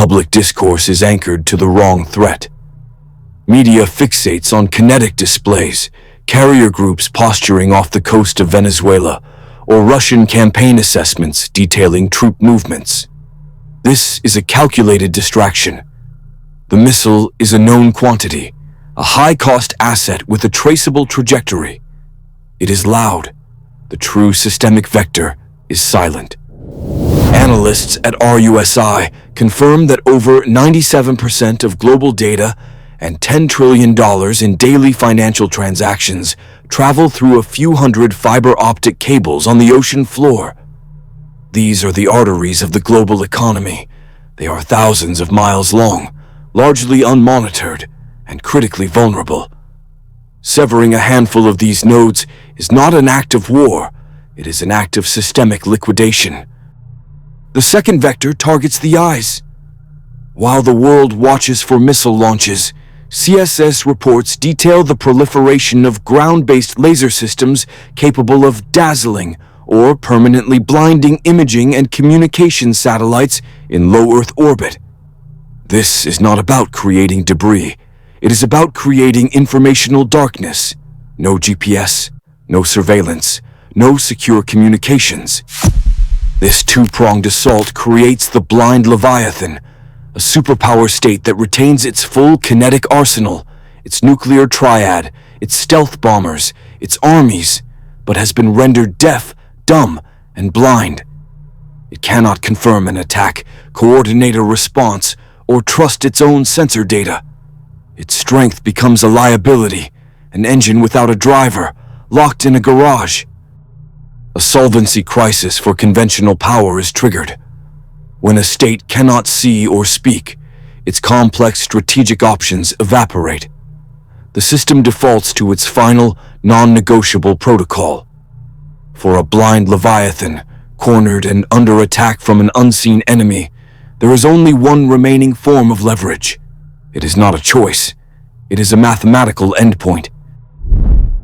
Public discourse is anchored to the wrong threat. Media fixates on kinetic displays, carrier groups posturing off the coast of Venezuela, or Russian campaign assessments detailing troop movements. This is a calculated distraction. The missile is a known quantity, a high-cost asset with a traceable trajectory. It is loud. The true systemic vector is silent. Analysts at RUSI confirm that over 97% of global data and $10 trillion in daily financial transactions travel through a few hundred fiber optic cables on the ocean floor. These are the arteries of the global economy. They are thousands of miles long, largely unmonitored, and critically vulnerable. Severing a handful of these nodes is not an act of war, it is an act of systemic liquidation. The second vector targets the eyes. While the world watches for missile launches, CSS reports detail the proliferation of ground-based laser systems capable of dazzling or permanently blinding imaging and communication satellites in low Earth orbit. This is not about creating debris. It is about creating informational darkness. No GPS, no surveillance, no secure communications. This two-pronged assault creates the blind Leviathan, a superpower state that retains its full kinetic arsenal, its nuclear triad, its stealth bombers, its armies, but has been rendered deaf, dumb, and blind. It cannot confirm an attack, coordinate a response, or trust its own sensor data. Its strength becomes a liability, an engine without a driver, locked in a garage. A solvency crisis for conventional power is triggered. When a state cannot see or speak, its complex strategic options evaporate. The system defaults to its final, non-negotiable protocol. For a blind Leviathan, cornered and under attack from an unseen enemy, there is only one remaining form of leverage. It is not a choice. It is a mathematical endpoint.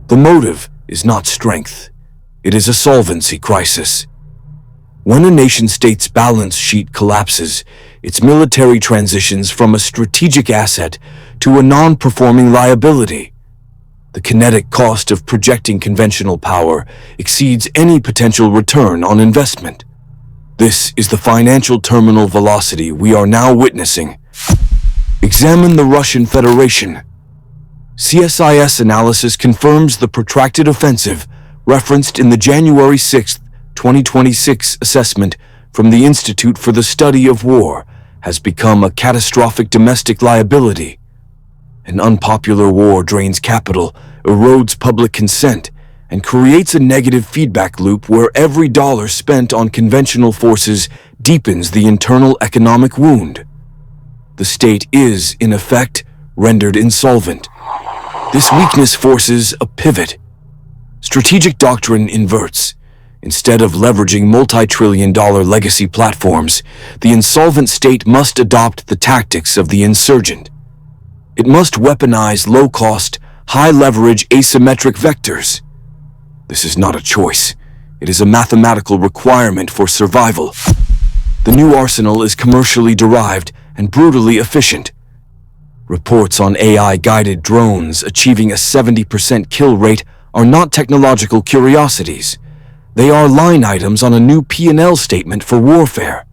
The motive is not strength. It is a solvency crisis. When a nation-state's balance sheet collapses, its military transitions from a strategic asset to a non-performing liability. The kinetic cost of projecting conventional power exceeds any potential return on investment. This is the financial terminal velocity we are now witnessing. Examine the Russian Federation. CSIS analysis confirms the protracted offensive referenced in the January 6, 2026 assessment from the Institute for the Study of War has become a catastrophic domestic liability. An unpopular war drains capital, erodes public consent, and creates a negative feedback loop where every dollar spent on conventional forces deepens the internal economic wound. The state is, in effect, rendered insolvent. This weakness forces a pivot. Strategic doctrine inverts. Instead of leveraging multi-trillion-dollar legacy platforms, the insolvent state must adopt the tactics of the insurgent. It must weaponize low-cost, high-leverage asymmetric vectors. This is not a choice. It is a mathematical requirement for survival. The new arsenal is commercially derived and brutally efficient. Reports on AI-guided drones achieving a 70% kill rate are not technological curiosities. They are line items on a new P&L statement for warfare.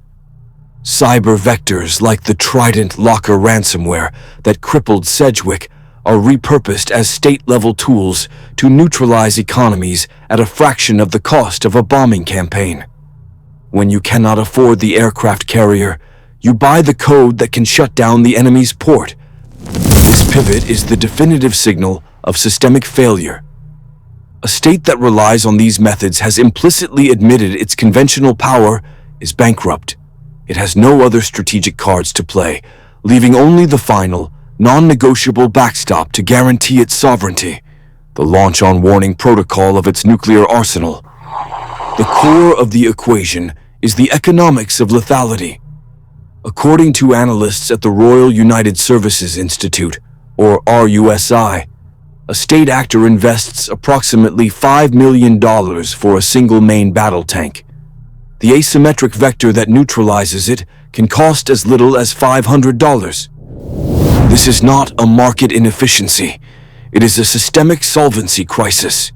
Cyber vectors like the Trident Locker ransomware that crippled Sedgwick are repurposed as state-level tools to neutralize economies at a fraction of the cost of a bombing campaign. When you cannot afford the aircraft carrier, you buy the code that can shut down the enemy's port. This pivot is the definitive signal of systemic failure. A state that relies on these methods has implicitly admitted its conventional power is bankrupt. It has no other strategic cards to play, leaving only the final, non-negotiable backstop to guarantee its sovereignty, the launch-on warning protocol of its nuclear arsenal. The core of the equation is the economics of lethality. According to analysts at the Royal United Services Institute, or RUSI, a state actor invests approximately $5 million for a single main battle tank. The asymmetric vector that neutralizes it can cost as little as $500. This is not a market inefficiency. It is a systemic solvency crisis.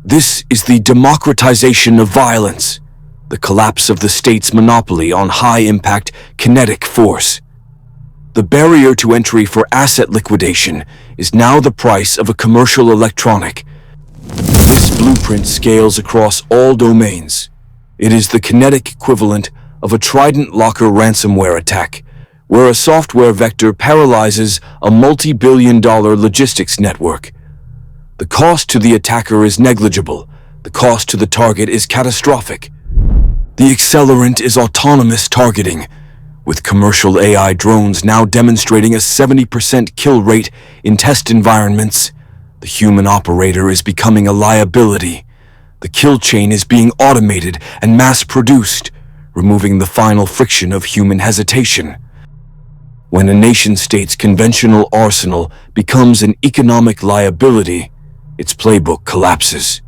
This is the democratization of violence, the collapse of the state's monopoly on high-impact kinetic force. The barrier to entry for asset liquidation is now the price of a commercial electronic. This blueprint scales across all domains. It is the kinetic equivalent of a Trident Locker ransomware attack, where a software vector paralyzes a multi-billion-dollar logistics network. The cost to the attacker is negligible. The cost to the target is catastrophic. The accelerant is autonomous targeting, with commercial AI drones now demonstrating a 70% kill rate in test environments. The human operator is becoming a liability. The kill chain is being automated and mass-produced, removing the final friction of human hesitation. When a nation-state's conventional arsenal becomes an economic liability, its playbook collapses.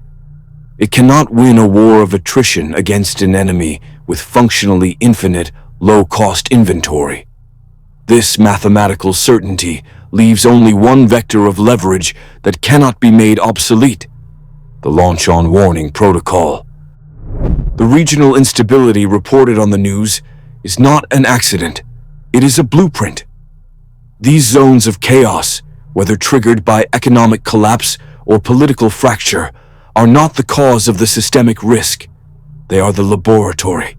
It cannot win a war of attrition against an enemy with functionally infinite, low-cost inventory. This mathematical certainty leaves only one vector of leverage that cannot be made obsolete: the launch-on warning protocol. The regional instability reported on the news is not an accident. It is a blueprint. These zones of chaos, whether triggered by economic collapse or political fracture, are not the cause of the systemic risk. They are the laboratory.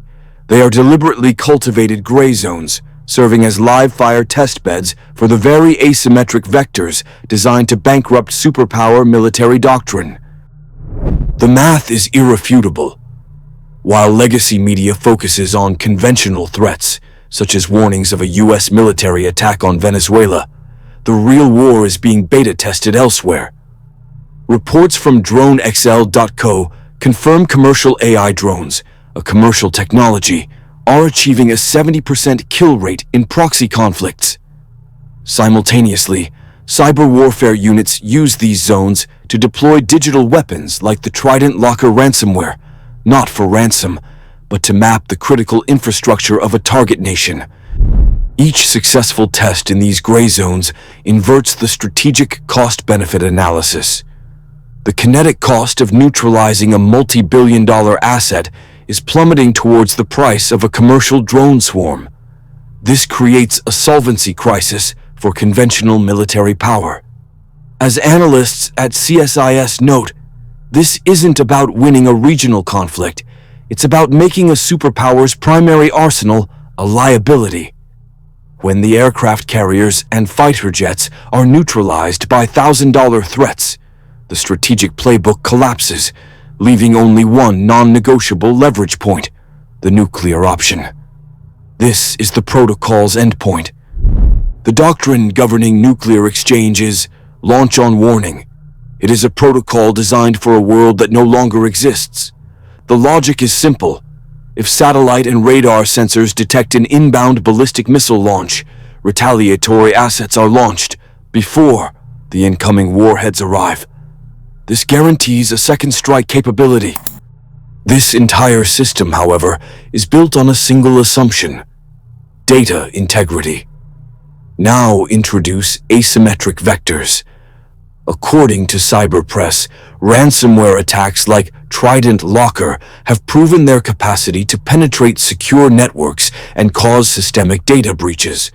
They are deliberately cultivated gray zones, serving as live-fire testbeds for the very asymmetric vectors designed to bankrupt superpower military doctrine. The math is irrefutable. While legacy media focuses on conventional threats, such as warnings of a U.S. military attack on Venezuela, the real war is being beta-tested elsewhere. Reports from DroneXL.co confirm commercial AI drones, a commercial technology, are achieving a 70% kill rate in proxy conflicts. Simultaneously, cyber warfare units use these zones to deploy digital weapons like the Trident Locker ransomware, not for ransom, but to map the critical infrastructure of a target nation. Each successful test in these gray zones inverts the strategic cost-benefit analysis. The kinetic cost of neutralizing a multi-billion-dollar asset is plummeting towards the price of a commercial drone swarm. This creates a solvency crisis for conventional military power. As analysts at CSIS note, this isn't about winning a regional conflict. It's about making a superpower's primary arsenal a liability. When the aircraft carriers and fighter jets are neutralized by $1,000 threats, the strategic playbook collapses, leaving only one non-negotiable leverage point: the nuclear option. This is the protocol's endpoint. The doctrine governing nuclear exchange is launch-on warning. It is a protocol designed for a world that no longer exists. The logic is simple. If satellite and radar sensors detect an inbound ballistic missile launch, retaliatory assets are launched before the incoming warheads arrive. This guarantees a second strike capability. This entire system, however, is built on a single assumption: data integrity. Now introduce asymmetric vectors. According to cyberpress, ransomware attacks like Trident Locker have proven their capacity to penetrate secure networks and cause systemic data breaches.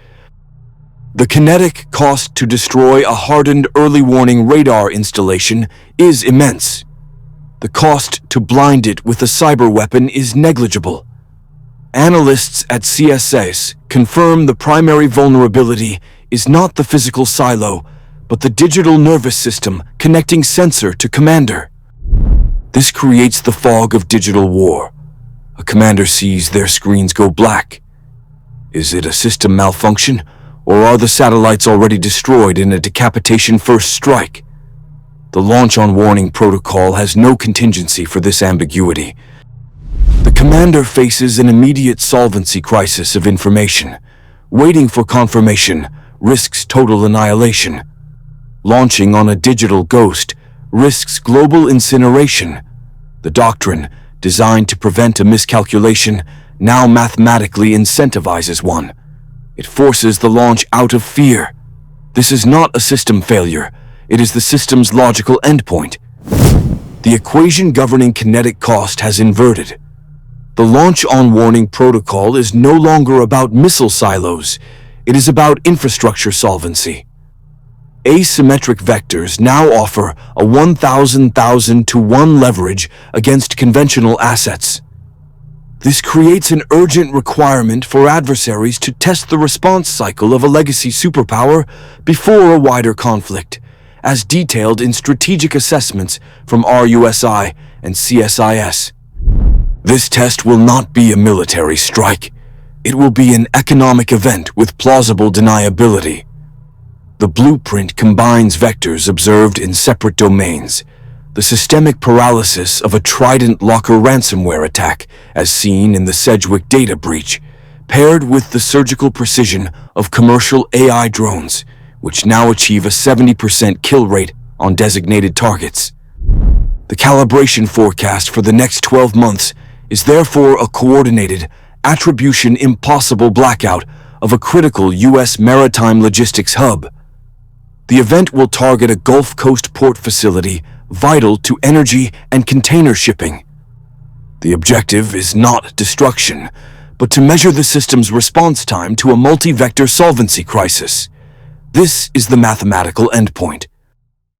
The kinetic cost to destroy a hardened early warning radar installation is immense. The cost to blind it with a cyber weapon is negligible. Analysts at CSIS confirm the primary vulnerability is not the physical silo, but the digital nervous system connecting sensor to commander. This creates the fog of digital war. A commander sees their screens go black. Is it a system malfunction, or are the satellites already destroyed in a decapitation-first strike? The launch-on warning protocol has no contingency for this ambiguity. The commander faces an immediate solvency crisis of information. Waiting for confirmation risks total annihilation. Launching on a digital ghost risks global incineration. The doctrine, designed to prevent a miscalculation, now mathematically incentivizes one. It forces the launch out of fear. This is not a system failure. It is the system's logical endpoint. The equation governing kinetic cost has inverted. The launch on warning protocol is no longer about missile silos. It is about infrastructure solvency. Asymmetric vectors now offer a 1,000,000 to 1 leverage against conventional assets. This creates an urgent requirement for adversaries to test the response cycle of a legacy superpower before a wider conflict, as detailed in strategic assessments from RUSI and CSIS. This test will not be a military strike. It will be an economic event with plausible deniability. The blueprint combines vectors observed in separate domains, the systemic paralysis of a Trident Locker ransomware attack, as seen in the Sedgwick data breach, paired with the surgical precision of commercial AI drones, which now achieve a 70% kill rate on designated targets. The calibration forecast for the next 12 months is therefore a coordinated, attribution impossible blackout of a critical U.S. maritime logistics hub. The event will target a Gulf Coast port facility vital to energy and container shipping. The objective is not destruction, but to measure the system's response time to a multi-vector solvency crisis. This is the mathematical endpoint.